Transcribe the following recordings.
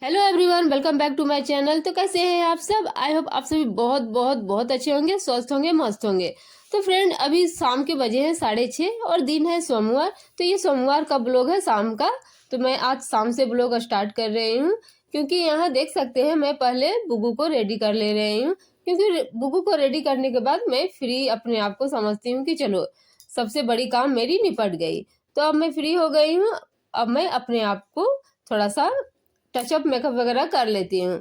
Hello everyone, welcome back to my channel. तो कैसे हैं आप सब? आई होप आप सभी बहुत बहुत बहुत अच्छे होंगे, स्वस्थ होंगे, मस्त होंगे। तो फ्रेंड, अभी शाम के बजे हैं 6:30 और दिन है सोमवार। तो ये सोमवार का ब्लॉग है शाम का। तो मैं आज शाम से ब्लॉग स्टार्ट कर रही हूँ, क्योंकि यहाँ देख सकते हैं मैं पहले बुगू को रेडी कर ले रही हूँ। क्योंकि बुगू को रेडी करने के बाद मैं फ्री अपने आप को समझती हूँ कि चलो सबसे बड़ी काम मेरी निपट गई। तो अब मैं फ्री हो गई हूँ। अब मैं अपने आप को थोड़ा सा टचअप मेकअप वगैरह कर लेती हूँ।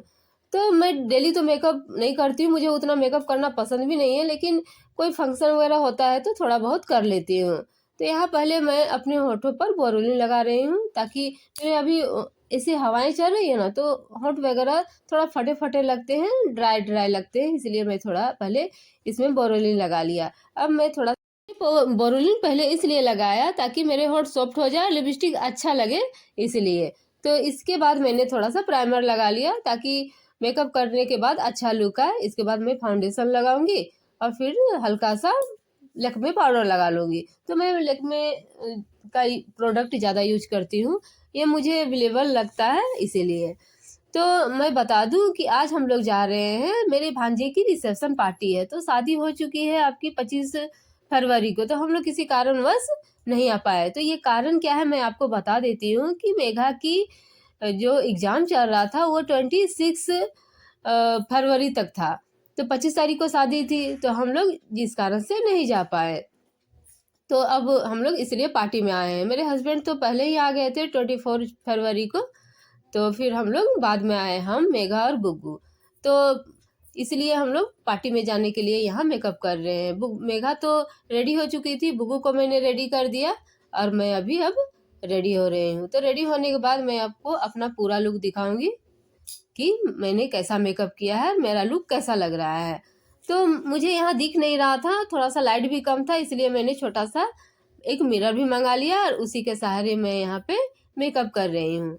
तो मैं डेली तो मेकअप नहीं करती हूँ, मुझे उतना मेकअप करना पसंद भी नहीं है, लेकिन कोई फंक्शन वगैरह होता है तो थोड़ा बहुत कर लेती हूँ। तो यहाँ पहले मैं अपने होठों पर बोरोलिन लगा रही हूँ, ताकि मेरे अभी ऐसी हवाएं चल रही है ना, तो होठ वगैरह थोड़ा फटे फटे लगते हैं, ड्राई ड्राई लगते हैं, इसलिए मैं थोड़ा पहले इसमें बोरोलिन लगा लिया। अब मैं थोड़ा बोरोलिन पहले इसलिए लगाया ताकि मेरे होठ सॉफ्ट हो जाए, लिपस्टिक अच्छा लगे, इसलिए। तो इसके बाद मैंने थोड़ा सा प्राइमर लगा लिया ताकि मेकअप करने के बाद अच्छा लुक आए। इसके बाद मैं फाउंडेशन लगाऊंगी और फिर हल्का सा लैक्मे पाउडर लगा लूंगी। तो मैं लैक्मे का प्रोडक्ट ज़्यादा यूज करती हूँ, ये मुझे अवेलेबल लगता है, इसीलिए। तो मैं बता दूं कि आज हम लोग जा रहे हैं, मेरे भांजे की रिसेप्शन पार्टी है। तो शादी हो चुकी है आपकी 25 फरवरी को, तो हम लोग किसी कारणवश नहीं आ पाए। तो ये कारण क्या है मैं आपको बता देती हूँ कि मेघा की जो एग्ज़ाम चल रहा था वो 26 फरवरी तक था। तो 25 तारीख को शादी थी, तो हम लोग जिस कारण से नहीं जा पाए। तो अब हम लोग इसलिए पार्टी में आए हैं। मेरे हस्बैंड तो पहले ही आ गए थे 24 फरवरी को। तो फिर हम लोग बाद में आए, हम, मेघा और बुग्गू। तो इसलिए हम लोग पार्टी में जाने के लिए यहाँ मेकअप कर रहे हैं। मेघा तो रेडी हो चुकी थी, बुग्गू को मैंने रेडी कर दिया और मैं अभी अब रेडी हो रही हूँ। तो रेडी होने के बाद मैं आपको अपना पूरा लुक दिखाऊंगी कि मैंने कैसा मेकअप किया है, मेरा लुक कैसा लग रहा है। तो मुझे यहाँ दिख नहीं रहा था, थोड़ा सा लाइट भी कम था, इसलिए मैंने छोटा सा एक मिरर भी मंगा लिया और उसी के सहारे मैं यहाँ पे मेकअप कर रही हूँ।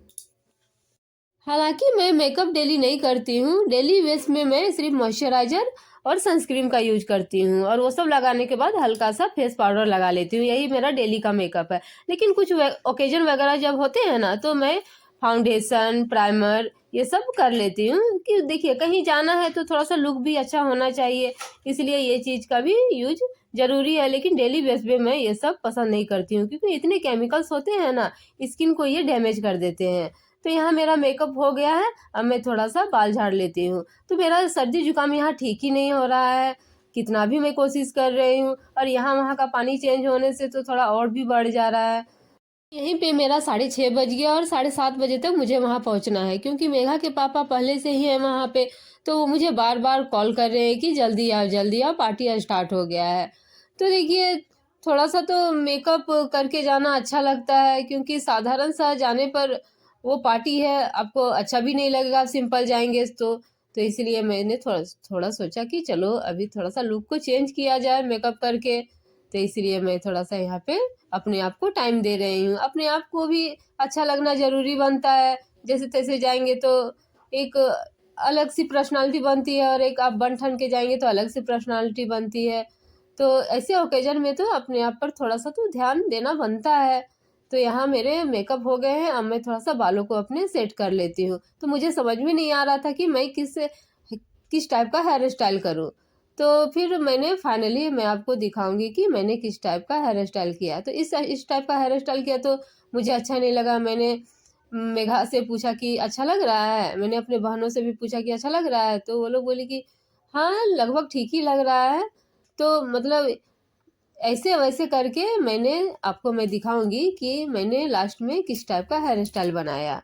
हालांकि मैं मेकअप डेली नहीं करती हूँ, डेली बेस में मैं सिर्फ मॉइस्चराइजर और सनस्क्रीन का यूज करती हूँ, और वो सब लगाने के बाद हल्का सा फेस पाउडर लगा लेती हूँ। यही मेरा डेली का मेकअप है। लेकिन कुछ ओकेजन वगैरह जब होते हैं ना, तो मैं फाउंडेशन, प्राइमर ये सब कर लेती हूँ, कि देखिए कहीं जाना है तो थोड़ा सा लुक भी अच्छा होना चाहिए, इसलिए ये चीज़ का भी यूज जरूरी है। लेकिन डेली बेस पे मैं ये सब पसंद नहीं करती हूँ, क्योंकि इतने केमिकल्स होते हैं ना, स्किन को ये डैमेज कर देते हैं। तो यहाँ मेरा मेकअप हो गया है, अब मैं थोड़ा सा बाल झाड़ लेती हूँ। तो मेरा सर्दी जुकाम यहाँ ठीक ही नहीं हो रहा है, कितना भी मैं कोशिश कर रही हूँ, और यहाँ वहाँ का पानी चेंज होने से तो थोड़ा और भी बढ़ जा रहा है। यहीं पे मेरा 6:30 बज गया और 7:30 बजे तक मुझे वहाँ पहुँचना है, क्योंकि मेघा के पापा पहले से ही हैं वहाँ पे। तो वो मुझे बार बार कॉल कर रहे हैं कि जल्दी आओ, पार्टी स्टार्ट हो गया है। तो देखिए, थोड़ा सा तो मेकअप करके जाना अच्छा लगता है, क्योंकि साधारण सा जाने पर वो पार्टी है, आपको अच्छा भी नहीं लगेगा, आप सिंपल जाएंगे तो इसलिए मैंने थोड़ा थोड़ा सोचा कि चलो अभी थोड़ा सा लुक को चेंज किया जाए मेकअप करके। तो इसलिए मैं थोड़ा सा यहाँ पे अपने आप को टाइम दे रही हूँ। अपने आप को भी अच्छा लगना ज़रूरी बनता है। जैसे तैसे जाएंगे तो एक अलग सी पर्सनालिटी बनती है, और एक आप बन ठन के जाएंगे तो अलग सी पर्सनालिटी बनती है। तो ऐसे ओकेजन में तो अपने आप पर थोड़ा सा तो ध्यान देना बनता है। तो यहाँ मेरे मेकअप हो गए हैं, अब मैं थोड़ा सा बालों को अपने सेट कर लेती हूँ। तो मुझे समझ में नहीं आ रहा था कि मैं किस टाइप का हेयर स्टाइल करूँ। तो फिर मैंने फाइनली मैं आपको दिखाऊंगी कि मैंने किस टाइप का हेयर स्टाइल किया। तो इस टाइप का हेयर स्टाइल किया तो मुझे अच्छा नहीं लगा। मैंने मेघा से पूछा कि अच्छा लग रहा है, मैंने अपने बहनों से भी पूछा कि अच्छा लग रहा है, तो वो लोग बोली कि हाँ लगभग ठीक ही लग रहा है। तो मतलब ऐसे वैसे करके मैं दिखाऊंगी कि मैंने लास्ट में किस टाइप का हेयर स्टाइल बनाया।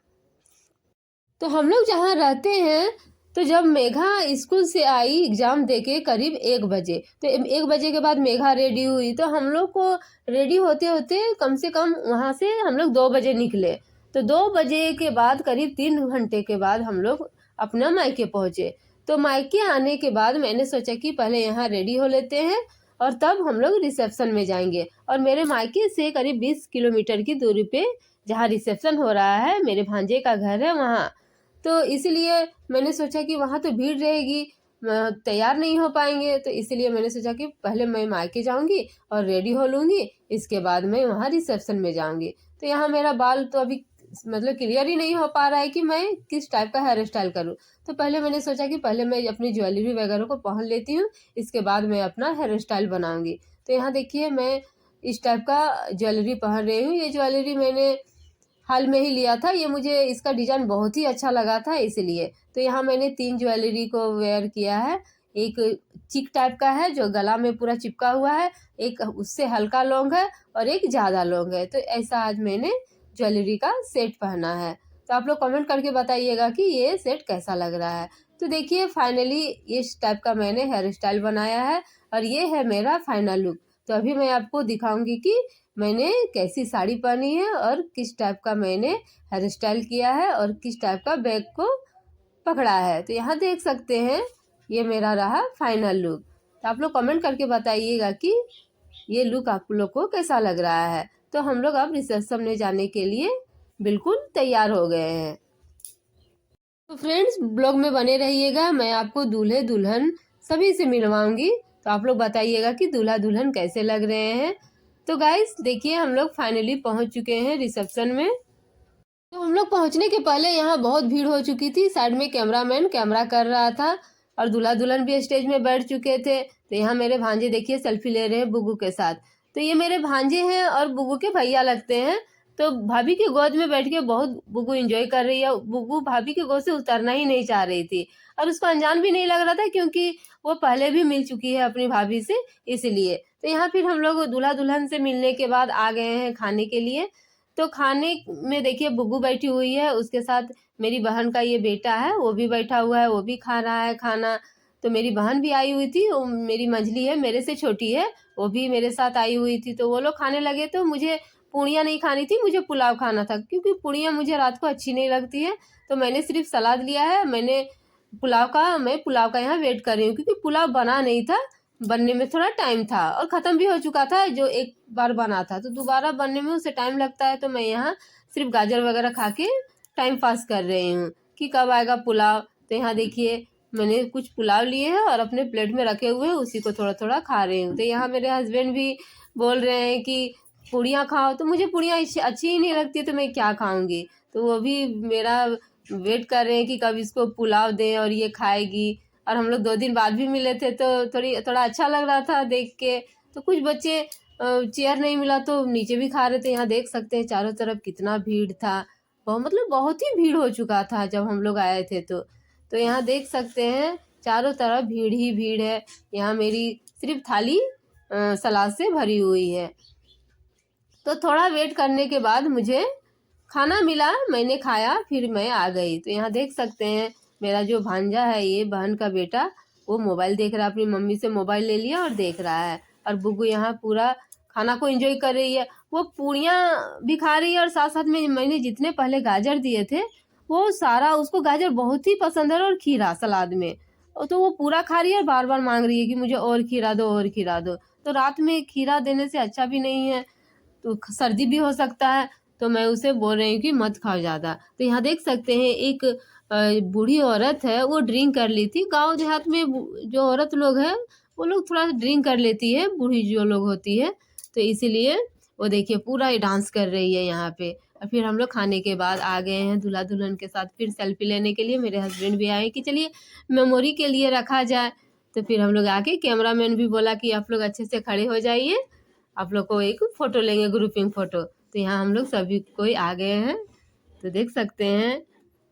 तो हम लोग जहाँ रहते हैं, तो जब मेघा स्कूल से आई एग्जाम देके करीब 1 बजे, तो 1 बजे के बाद मेघा रेडी हुई, तो हम लोग को रेडी होते होते कम से कम वहाँ से हम लोग 2 बजे निकले। तो 2 बजे के बाद करीब 3 घंटे के बाद हम लोग अपना मायके पहुँचे। तो मायके आने के बाद मैंने सोचा कि पहले यहाँ रेडी हो लेते हैं और तब हम लोग रिसेप्शन में जाएंगे। और मेरे मायके से करीब 20 किलोमीटर की दूरी पे जहाँ रिसेप्शन हो रहा है, मेरे भांजे का घर है वहाँ। तो इसलिए मैंने सोचा कि वहाँ तो भीड़ रहेगी, तैयार नहीं हो पाएंगे। तो इसलिए मैंने सोचा कि पहले मैं मायके जाऊंगी और रेडी हो लूँगी, इसके बाद मैं वहाँ रिसेप्शन में जाऊंगी। तो यहाँ मेरा बाल तो अभी मतलब क्लियर ही नहीं हो पा रहा है कि मैं किस टाइप का हेयर स्टाइल करूँ। तो पहले मैंने सोचा कि पहले मैं अपनी ज्वेलरी वगैरह को पहन लेती हूँ, इसके बाद मैं अपना हेयर स्टाइल बनाऊँगी। तो यहाँ देखिए मैं इस टाइप का ज्वेलरी पहन रही हूँ। ये ज्वेलरी मैंने हाल में ही लिया था, ये मुझे इसका डिज़ाइन बहुत ही अच्छा लगा था इसलिए। तो यहाँ मैंने 3 ज्वेलरी को वेयर किया है। एक चिक टाइप का है जो गला में पूरा चिपका हुआ है, एक उससे हल्का लॉन्ग है और एक ज़्यादा लॉन्ग है। तो ऐसा आज मैंने ज्वेलरी का सेट पहना है। तो आप लोग कमेंट करके बताइएगा कि ये सेट कैसा लग रहा है। तो देखिए फाइनली इस टाइप का मैंने हेयर स्टाइल बनाया है और ये है मेरा फाइनल लुक। तो अभी मैं आपको दिखाऊंगी कि मैंने कैसी साड़ी पहनी है और किस टाइप का मैंने हेयर स्टाइल किया है और किस टाइप का बैग को पकड़ा है। तो यहाँ देख सकते हैं ये मेरा रहा फाइनल लुक। तो आप लोग कमेंट करके बताइएगा कि ये लुक आप लोग को कैसा लग रहा है। तो हम लोग अब रिसेप्शन में जाने के लिए बिल्कुल तैयार हो गए हैं। तो फ्रेंड्स ब्लॉग में बने रहिएगा, मैं आपको दूल्हे दुल्हन सभी से मिलवाऊंगी। तो आप लोग बताइएगा कि दूल्हा दुल्हन कैसे लग रहे हैं। तो गाइस देखिए हम लोग फाइनली पहुंच चुके हैं रिसेप्शन में। तो हम लोग पहुंचने के पहले यहाँ बहुत भीड़ हो चुकी थी, साइड में कैमरामैन कैमरा कर रहा था और दूल्हा दुल्हन भी स्टेज में बैठ चुके थे। तो यहाँ मेरे भांजे देखिए सेल्फी ले रहे हैं बुग्गू के साथ। तो ये मेरे भांजे हैं और बुग्गू के भैया लगते हैं। तो भाभी की गोद में बैठ के बहुत बुग्गू एंजॉय कर रही है। बुग्गू भाभी की गोद से उतरना ही नहीं चाह रही थी और उसको अनजान भी नहीं लग रहा था क्योंकि वो पहले भी मिल चुकी है अपनी भाभी से, इसलिए। तो यहाँ फिर हम लोग दूल्हा दुल्हन से मिलने के बाद आ गए हैं खाने के लिए। तो खाने में देखिए बुग्गू बैठी हुई है, उसके साथ मेरी बहन का ये बेटा है वो भी बैठा हुआ है, वो भी खा रहा है खाना। तो मेरी बहन भी आई हुई थी, वो मेरी मंझली है, मेरे से छोटी है, वो भी मेरे साथ आई हुई थी। तो वो लोग खाने लगे। तो मुझे पूड़ियाँ नहीं खानी थी, मुझे पुलाव खाना था क्योंकि पूड़ियाँ मुझे रात को अच्छी नहीं लगती है। तो मैंने सिर्फ सलाद लिया है। मैं पुलाव का यहाँ वेट कर रही हूँ क्योंकि पुलाव बना नहीं था, बनने में थोड़ा टाइम था और ख़त्म भी हो चुका था जो एक बार बना था। तो दोबारा बनने में उसे टाइम लगता है। तो मैं यहाँ सिर्फ गाजर वगैरह खा के टाइम पास कर रही हूँ कि कब आएगा पुलाव। तो यहाँ देखिए मैंने कुछ पुलाव लिए हैं और अपने प्लेट में रखे हुए हैं, उसी को थोड़ा थोड़ा खा रही हूँ। तो यहाँ मेरे हस्बैंड भी बोल रहे हैं कि पूड़ियाँ खाओ। तो मुझे पूड़ियाँ अच्छी ही नहीं लगती, तो मैं क्या खाऊँगी। तो वो भी मेरा वेट कर रहे हैं कि कब इसको पुलाव दें और ये खाएगी। और हम लोग 2 दिन बाद भी मिले थे तो थोड़ा अच्छा लग रहा था देख के। तो कुछ बच्चे चेयर नहीं मिला तो नीचे भी खा रहे थे। यहाँ देख सकते हैं चारों तरफ कितना भीड़ था, मतलब बहुत ही भीड़ हो चुका था जब हम लोग आए थे। तो यहाँ देख सकते हैं चारों तरफ भीड़ ही भीड़ है। यहाँ मेरी सिर्फ थाली सलाद से भरी हुई है। तो थोड़ा वेट करने के बाद मुझे खाना मिला, मैंने खाया, फिर मैं आ गई। तो यहाँ देख सकते हैं मेरा जो भांजा है, ये बहन का बेटा, वो मोबाइल देख रहा है, अपनी मम्मी से मोबाइल ले लिया और देख रहा है। और बुग्गू यहाँ पूरा खाना को एंजॉय कर रही है, वो पूड़ियाँ भी खा रही है और साथ साथ में मैंने जितने पहले गाजर दिए थे वो सारा, उसको गाजर बहुत ही पसंद है और खीरा सलाद में, तो वो पूरा खा रही है और बार बार मांग रही है कि मुझे और खीरा दो और खीरा दो। तो रात में खीरा देने से अच्छा भी नहीं है, तो सर्दी भी हो सकता है। तो मैं उसे बोल रही हूँ कि मत खाओ ज़्यादा। तो यहाँ देख सकते हैं एक बूढ़ी औरत है, वो ड्रिंक कर ली थी। गांव देहात में जो औरत लोग हैं वो लोग थोड़ा ड्रिंक कर लेती है, बूढ़ी जो लोग होती है। तो इसीलिए वो देखिए पूरा ही डांस कर रही है यहाँ पे। और फिर हम लोग खाने के बाद आ गए हैं दूल्हा दुल्हन के साथ फिर सेल्फी लेने के लिए। मेरे हस्बैंड भी आए कि चलिए मेमोरी के लिए रखा जाए। तो फिर हम लोग आके, कैमरामैन भी बोला कि आप लोग अच्छे से खड़े हो जाइए, आप लोग को एक फ़ोटो लेंगे, ग्रुपिंग फ़ोटो। तो यहाँ हम लोग सभी कोई आ गए हैं। तो देख सकते हैं,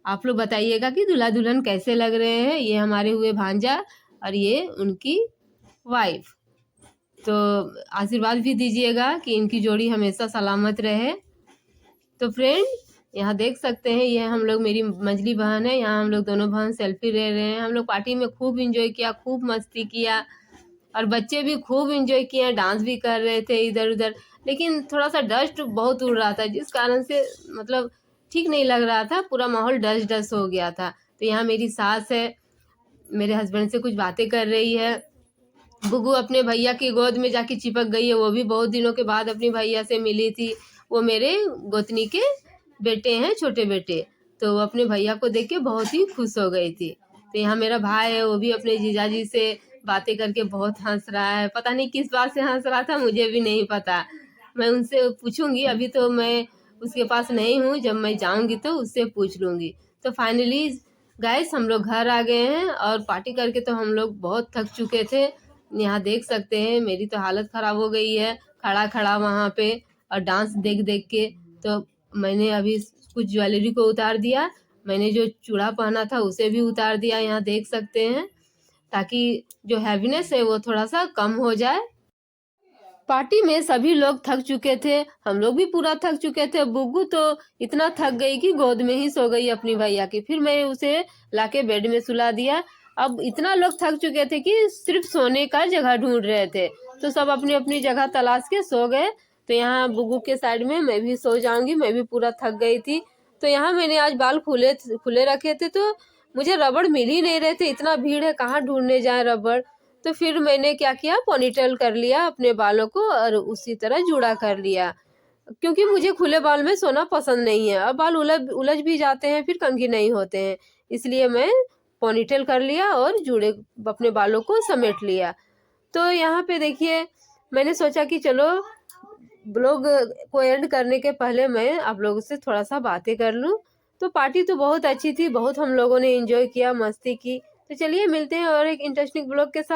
आप लोग बताइएगा कि दूल्हा दुल्हन कैसे लग रहे हैं। ये हमारे हुए भांजा और ये उनकी वाइफ। तो आशीर्वाद भी दीजिएगा कि इनकी जोड़ी हमेशा सलामत रहे। तो फ्रेंड यहाँ देख सकते हैं, ये हम लोग, मेरी मंझली बहन है, यहाँ हम लोग दोनों बहन सेल्फी ले रहे हैं। हम लोग पार्टी में खूब इंजॉय किया, खूब मस्ती किया और बच्चे भी खूब इंजॉय किए, डांस भी कर रहे थे इधर उधर। लेकिन थोड़ा सा डस्ट बहुत उड़ रहा था जिस कारण से मतलब ठीक नहीं लग रहा था, पूरा माहौल डस्ट डस्ट हो गया था। तो यहाँ मेरी सास है, मेरे हस्बैंड से कुछ बातें कर रही है। बुग्गू अपने भैया की गोद में जाके चिपक गई है, वो भी बहुत दिनों के बाद अपनी भैया से मिली थी। वो मेरे गोतनी के बेटे हैं, छोटे बेटे। तो वो अपने भैया को देख के बहुत ही खुश हो गई थी। तो यहाँ मेरा भाई है, वो भी अपने जीजाजी से बातें करके बहुत हंस रहा है। पता नहीं किस बात से हंस रहा था, मुझे भी नहीं पता, मैं उनसे पूछूंगी। अभी तो मैं उसके पास नहीं हूँ, जब मैं जाऊँगी तो उससे पूछ लूँगी। तो फाइनली गाइस हम लोग घर आ गए हैं और पार्टी करके तो हम लोग बहुत थक चुके थे। यहाँ देख सकते हैं मेरी तो हालत ख़राब हो गई है खड़ा खड़ा वहाँ पे, और डांस देख देख के। तो मैंने अभी कुछ ज्वेलरी को उतार दिया, मैंने जो चूड़ा पहना था उसे भी उतार दिया, यहाँ देख सकते हैं, ताकि जो हैवीनेस है वो थोड़ा सा कम हो जाए। पार्टी में सभी लोग थक चुके थे, हम लोग भी पूरा थक चुके थे। बुग्गू तो इतना थक गई कि गोद में ही सो गई अपनी भैया की। फिर मैं उसे लाके बेड में सुला दिया। अब इतना लोग थक चुके थे कि सिर्फ सोने का जगह ढूंढ रहे थे, तो सब अपनी अपनी जगह तलाश के सो गए। तो यहाँ बुग्गू के साइड में मैं भी सो जाऊंगी, मैं भी पूरा थक गई थी। तो यहाँ मैंने आज बाल खुले खुले रखे थे, तो मुझे रबड़ मिल ही नहीं रहे थे, इतना भीड़ है कहाँ ढूंढने जाए रबड़। तो फिर मैंने क्या किया, पोनीटेल कर लिया अपने बालों को और उसी तरह जूड़ा कर लिया, क्योंकि मुझे खुले बाल में सोना पसंद नहीं है। अब बाल उलझ भी जाते हैं, फिर कंघी नहीं होते हैं, इसलिए मैं पोनीटेल कर लिया और जूड़े अपने बालों को समेट लिया। तो यहाँ पे देखिए, मैंने सोचा कि चलो ब्लॉग को एंड करने के पहले मैं आप लोगों से थोड़ा सा बातें कर लूँ। तो पार्टी तो बहुत अच्छी थी, बहुत हम लोगों ने एंजॉय किया, मस्ती की। तो चलिए मिलते हैं और एक इंटरेस्टिंग ब्लॉग के साथ।